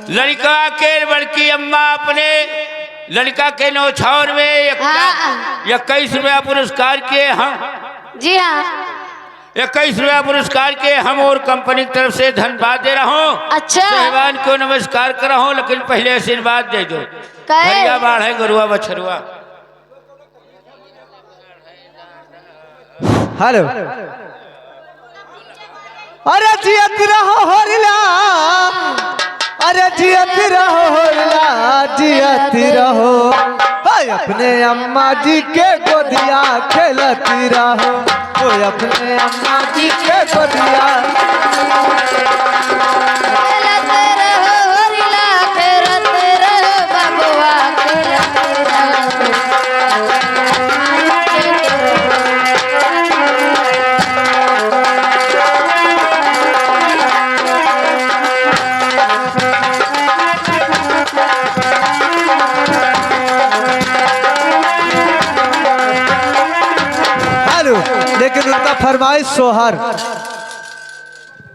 लड़का के बड़की अम्मा अपने लड़का के नौछावर में 21 रुपया पुरस्कार के हम जी हाँ 21 रुपया पुरस्कार के हम और कंपनी की तरफ से धन्यवाद दे रहा हूँ। अच्छा साहिबान को नमस्कार कर रहा हूँ, लेकिन पहले आशीर्वाद दे दो। भैया बाढ़ है गरुआ बछरुआ। हेलो अरे जियत रहो होरिला, अरे जियत रहो होरिला, जियत रहो अपने अम्मा जी के गोदिया खेलती रहो, अपने अम्मा जी के गोदिया खेलते रहो होरिला, खेलते रहो बबुआ, खेलते रहो। लेकिन उनका फरमाइश सोहर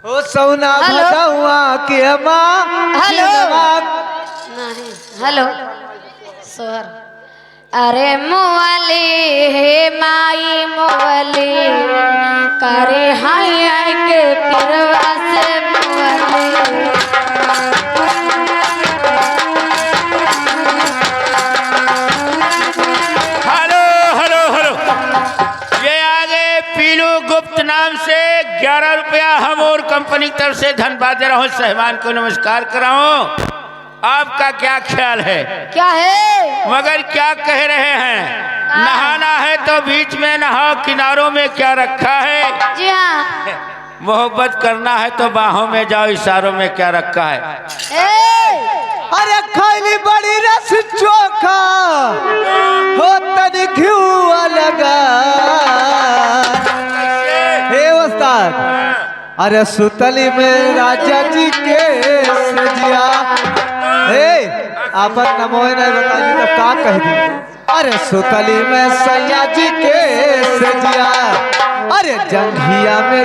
हो सौना भदौआ के माँ। हेलो नहीं हेलो सोहर। अरे मोवाली हे माई मोवाली करे हाय हाय के पिरवा से मोवाली। नाम से 11 रुपया हम और कंपनी की तरफ से धन्यवाद दे रहा हूँ। साहिबान को नमस्कार कर रहा हूँ। आपका क्या ख्याल है? क्या है मगर क्या कह रहे हैं? नहाना है तो बीच में नहाओ, किनारों में क्या रखा है? जी हाँ। मोहब्बत करना है तो बाहों में जाओ, इशारों में क्या रखा है? अरे खैली बड़ी रस चोखा हो तनी घिउ लगा। हे उस्ताद अरे सुतली में राजा जी के सजिया। हे आपन नमोए नहीं बताइए तो का कह दी। अरे सुतली में सैया जी के सजिया, अरे जंघिया में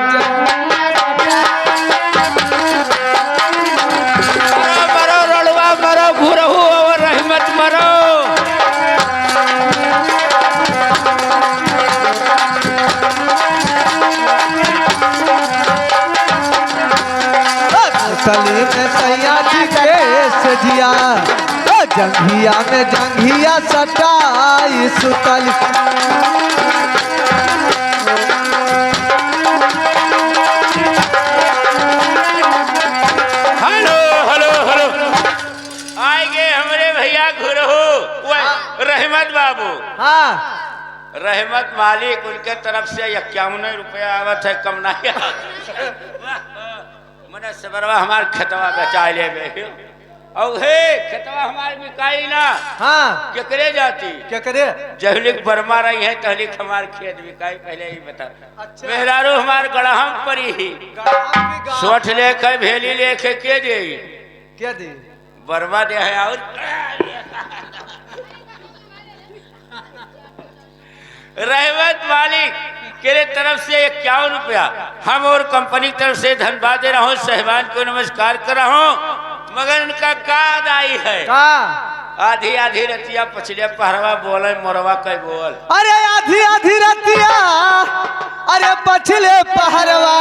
मरो रड़वा मरो भूरहू और रहमत मरो। सुतली में सैया जी के सजिया, जंघिया में जंघिया सटाई सुतली। हेलो हेलो हेलो आएंगे हमारे भैया घुरहू रहमत बाबू। हाँ रहमत मालिक उनके तरफ से 51 रुपया आवत है, कम नहीं। मने सबरवा हमार खेतवा बचा ले और हे खेतवा हमार बिकाई ना। हाँ केकरे जाती क्या करे? जहलिक बरमा रही है तहलिक हमार खेत बिकाई, पहले ही बता। अच्छा। मेहरारू हमार गढ़ाम परी ही सोठ लेकर भेली लेके के दे क्या दी? बरमा दे है। और रहमत मालिक के तरफ से 51 रुपया हम और कंपनी की तरफ से धन्यवाद दे रहा हूँ। साहिबान को नमस्कार कर रहा हूँ। मगर इनका का अदाई है? आधी आधी रतिया पछले पहरवा बोले मोरवा कई बोल। अरे आधी आधी रतिया, अरे पछले पहरवा